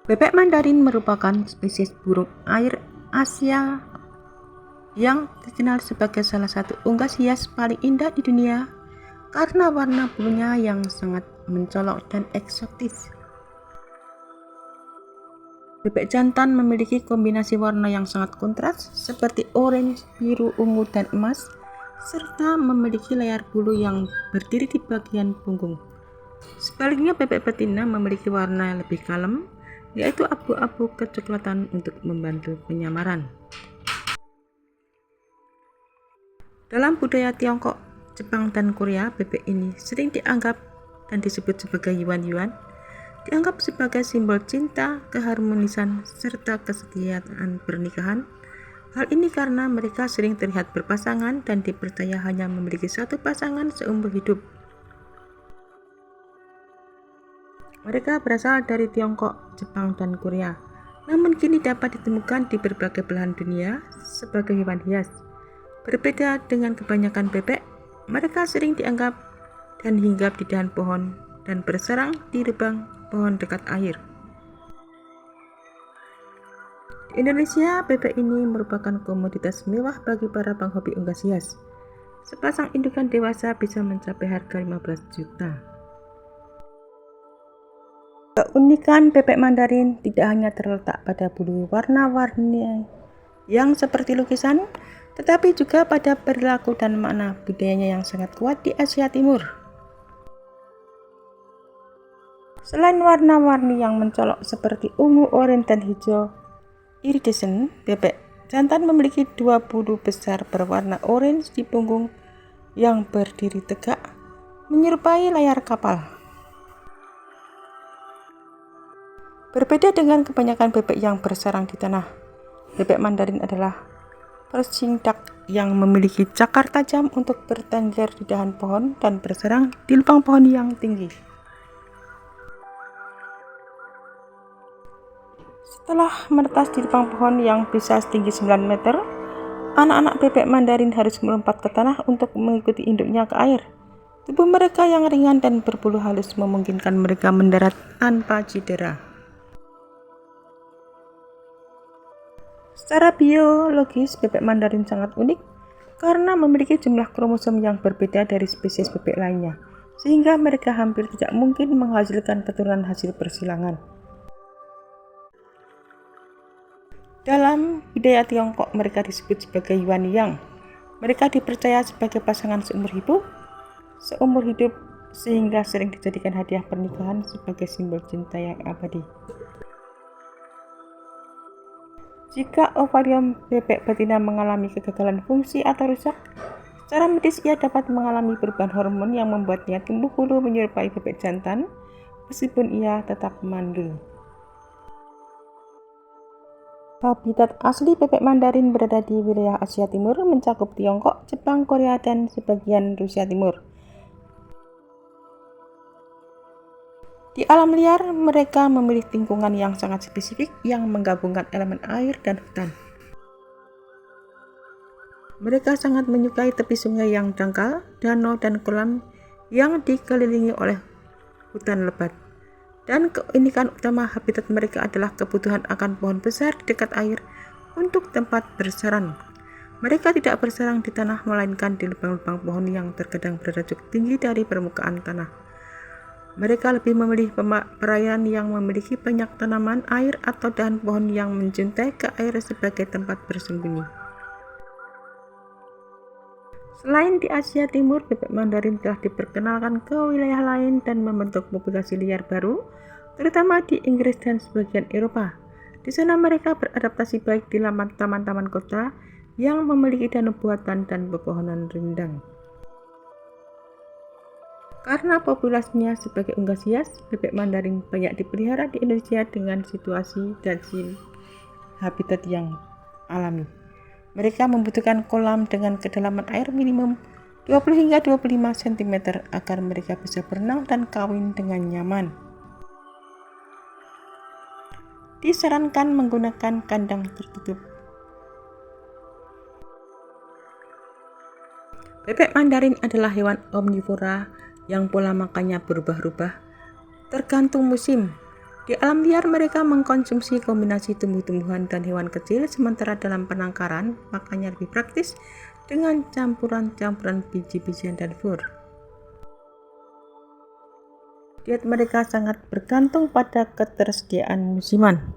Bebek Mandarin merupakan spesies burung air Asia yang dikenal sebagai salah satu unggas hias paling indah di dunia karena warna bulunya yang sangat mencolok dan eksotis. Bebek jantan memiliki kombinasi warna yang sangat kontras seperti orange, biru, ungu, dan emas, serta memiliki layar bulu yang berdiri di bagian punggung. Sebaliknya, bebek betina memiliki warna yang lebih kalem, yaitu abu-abu kecoklatan untuk membantu penyamaran. Dalam budaya Tiongkok, Jepang, dan Korea, bebek ini sering dianggap dan disebut sebagai yuan-yuan, dianggap sebagai simbol cinta, keharmonisan, serta kesetiaan pernikahan. Hal ini karena mereka sering terlihat berpasangan dan dipercaya hanya memiliki satu pasangan seumur hidup. Mereka berasal dari Tiongkok, Jepang, dan Korea, namun kini dapat ditemukan di berbagai belahan dunia sebagai hewan hias. Berbeda dengan kebanyakan bebek, mereka sering dianggap dan hinggap di dahan pohon dan bersarang di lubang pohon dekat air. Di Indonesia, bebek ini merupakan komoditas mewah bagi para penghobi unggas hias. Sepasang indukan dewasa bisa mencapai harga 15 juta. Keunikan bebek Mandarin tidak hanya terletak pada bulu warna-warni yang seperti lukisan, tetapi juga pada perilaku dan makna budayanya yang sangat kuat di Asia Timur. Selain warna-warni yang mencolok seperti ungu, oranye, dan hijau iridescent, bebek jantan memiliki dua bulu besar berwarna orange di punggung yang berdiri tegak, menyerupai layar kapal. Berbeda dengan kebanyakan bebek yang bersarang di tanah, bebek Mandarin adalah Persian duck yang memiliki cakar tajam untuk bertengger di dahan pohon dan bersarang di lubang pohon yang tinggi. Setelah menetas di lubang pohon yang bisa setinggi 9 meter, anak-anak bebek Mandarin harus melompat ke tanah untuk mengikuti induknya ke air. Tubuh mereka yang ringan dan berbulu halus memungkinkan mereka mendarat tanpa cedera. Secara biologis, bebek Mandarin sangat unik karena memiliki jumlah kromosom yang berbeda dari spesies bebek lainnya, sehingga mereka hampir tidak mungkin menghasilkan keturunan hasil persilangan. Dalam budaya Tiongkok, mereka disebut sebagai Yuan Yang. Mereka dipercaya sebagai pasangan seumur hidup sehingga sering dijadikan hadiah pernikahan sebagai simbol cinta yang abadi. Jika ovarium bebek betina mengalami kegagalan fungsi atau rusak, secara medis ia dapat mengalami perubahan hormon yang membuatnya tumbuh bulu menyerupai bebek jantan, meskipun ia tetap mandul. Habitat asli bebek Mandarin berada di wilayah Asia Timur, mencakup Tiongkok, Jepang, Korea, dan sebagian Rusia Timur. Di alam liar, mereka memilih lingkungan yang sangat spesifik yang menggabungkan elemen air dan hutan. Mereka sangat menyukai tepi sungai yang dangkal, danau, dan kolam yang dikelilingi oleh hutan lebat. Dan keunikan utama habitat mereka adalah kebutuhan akan pohon besar di dekat air untuk tempat bersarang. Mereka tidak bersarang di tanah, melainkan di lubang-lubang pohon yang terkadang berada cukup tinggi dari permukaan tanah. Mereka lebih memilih perairan yang memiliki banyak tanaman air atau dahan pohon yang menjuntai ke air sebagai tempat bersembunyi. Selain di Asia Timur, bebek Mandarin telah diperkenalkan ke wilayah lain dan membentuk populasi liar baru, terutama di Inggris dan sebagian Eropa. Di sana mereka beradaptasi baik di taman-taman kota yang memiliki danau buatan dan pepohonan rindang. Karena populasinya sebagai unggas hias, bebek Mandarin banyak dipelihara di Indonesia dengan situasi dan habitat yang alami. Mereka membutuhkan kolam dengan kedalaman air minimum 20 hingga 25 cm agar mereka bisa berenang dan kawin dengan nyaman. Disarankan menggunakan kandang tertutup. Bebek Mandarin adalah hewan omnivora yang pola makannya berubah-ubah tergantung musim. Di alam liar mereka mengkonsumsi kombinasi tumbuh-tumbuhan dan hewan kecil, sementara dalam penangkaran pakannya lebih praktis dengan campuran-campuran biji-bijian dan fur. Diet mereka sangat bergantung pada ketersediaan musiman.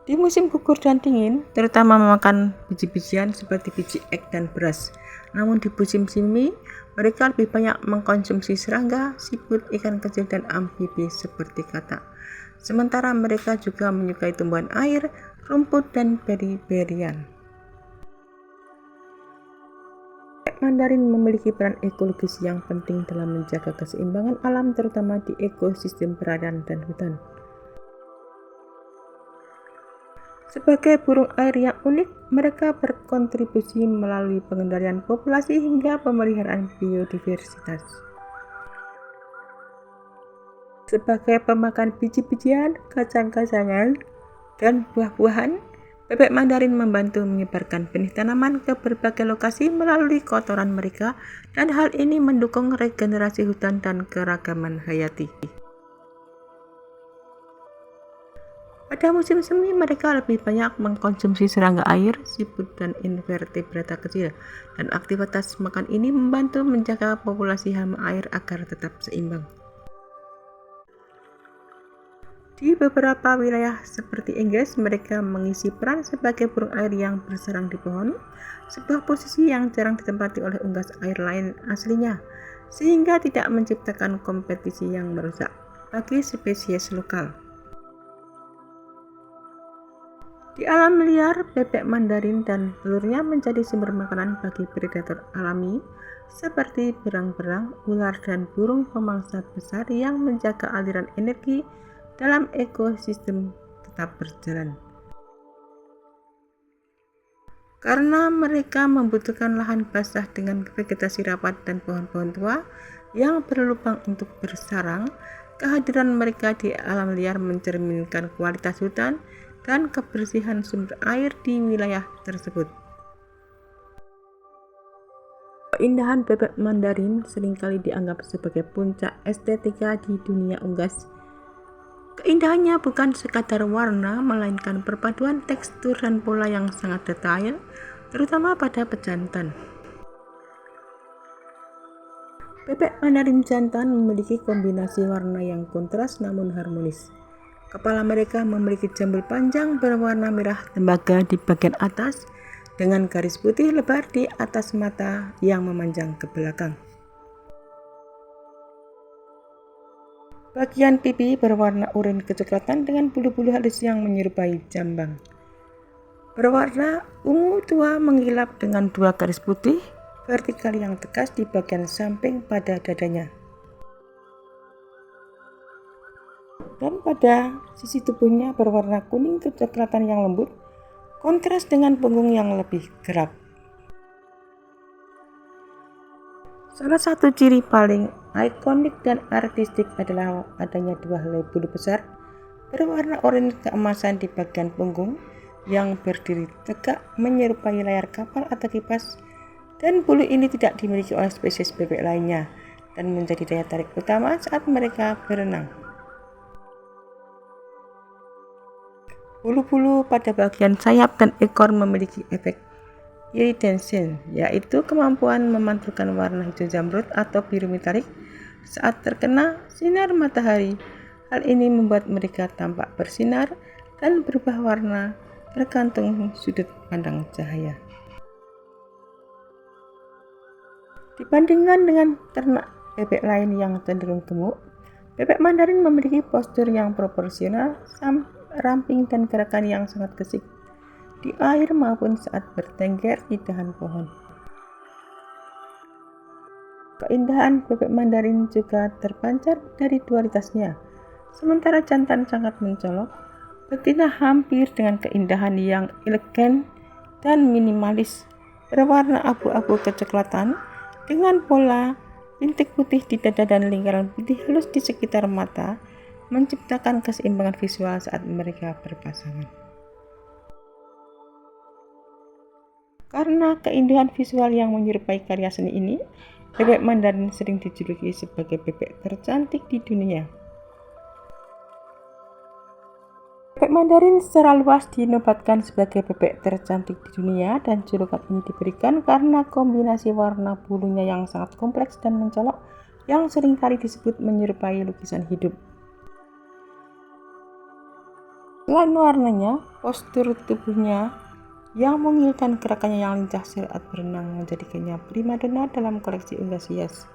Di musim gugur dan dingin, terutama memakan biji-bijian seperti biji ek dan beras. Namun di musim semi, mereka lebih banyak mengkonsumsi serangga, siput, ikan kecil, dan amfibi seperti katak. Sementara mereka juga menyukai tumbuhan air, rumput, dan beri-berian. Bebek Mandarin memiliki peran ekologis yang penting dalam menjaga keseimbangan alam, terutama di ekosistem perairan dan hutan. Sebagai burung air yang unik, mereka berkontribusi melalui pengendalian populasi hingga pemeliharaan biodiversitas. Sebagai pemakan biji-bijian, kacang-kacangan, dan buah-buahan, bebek Mandarin membantu menyebarkan benih tanaman ke berbagai lokasi melalui kotoran mereka, dan hal ini mendukung regenerasi hutan dan keragaman hayati. Pada musim semi, mereka lebih banyak mengkonsumsi serangga air, siput, dan invertebrata kecil, dan aktivitas makan ini membantu menjaga populasi hama air agar tetap seimbang. Di beberapa wilayah seperti Inggris, mereka mengisi peran sebagai burung air yang bersarang di pohon, sebuah posisi yang jarang ditempati oleh unggas air lain aslinya, sehingga tidak menciptakan kompetisi yang merusak bagi spesies lokal. Di alam liar, bebek Mandarin dan telurnya menjadi sumber makanan bagi predator alami seperti berang-berang, ular, dan burung pemangsa besar yang menjaga aliran energi dalam ekosistem tetap berjalan. Karena mereka membutuhkan lahan basah dengan vegetasi rapat dan pohon-pohon tua yang berlubang untuk bersarang, kehadiran mereka di alam liar mencerminkan kualitas hutan dan kebersihan sumber air di wilayah tersebut. Keindahan bebek Mandarin seringkali dianggap sebagai puncak estetika di dunia unggas. Keindahannya bukan sekadar warna, melainkan perpaduan tekstur dan pola yang sangat detail, terutama pada pejantan. Bebek Mandarin jantan memiliki kombinasi warna yang kontras namun harmonis. Kepala mereka memiliki jambul panjang berwarna merah tembaga di bagian atas, dengan garis putih lebar di atas mata yang memanjang ke belakang. Bagian pipi berwarna oranye kecoklatan dengan bulu-bulu halus yang menyerupai jambang. Berwarna ungu tua mengkilap dengan dua garis putih vertikal yang tegas di bagian samping pada dadanya. Dan pada sisi tubuhnya berwarna kuning kecoklatan yang lembut, kontras dengan punggung yang lebih gerab. Salah satu ciri paling ikonik dan artistik adalah adanya dua helai bulu besar berwarna oranye keemasan di bagian punggung yang berdiri tegak menyerupai layar kapal atau kipas, dan bulu ini tidak dimiliki oleh spesies bebek lainnya dan menjadi daya tarik utama saat mereka berenang. Bulu-bulu pada bagian sayap dan ekor memiliki efek iridescence, yaitu kemampuan memantulkan warna hijau zamrud atau biru metalik saat terkena sinar matahari. Hal ini membuat mereka tampak bersinar dan berubah warna tergantung sudut pandang cahaya. Dibandingkan dengan ternak bebek lain yang cenderung gemuk, bebek Mandarin memiliki postur yang proporsional, ramping, dan gerakan yang sangat gesit di air maupun saat bertengger di dahan pohon. Keindahan bebek Mandarin juga terpancar dari dualitasnya. Sementara jantan sangat mencolok, betina hampir dengan keindahan yang elegan dan minimalis, berwarna abu-abu kecoklatan dengan pola bintik putih di dada dan lingkaran putih halus di sekitar mata, menciptakan keseimbangan visual saat mereka berpasangan. Karena keindahan visual yang menyerupai karya seni ini, bebek Mandarin sering dijuluki sebagai bebek tercantik di dunia. Bebek Mandarin secara luas dinobatkan sebagai bebek tercantik di dunia, dan julukan ini diberikan karena kombinasi warna bulunya yang sangat kompleks dan mencolok yang seringkali disebut menyerupai lukisan hidup. Selain warnanya, postur tubuhnya yang mungil dan gerakannya yang lincah saat berenang menjadikannya primadona dalam koleksi unggas hias.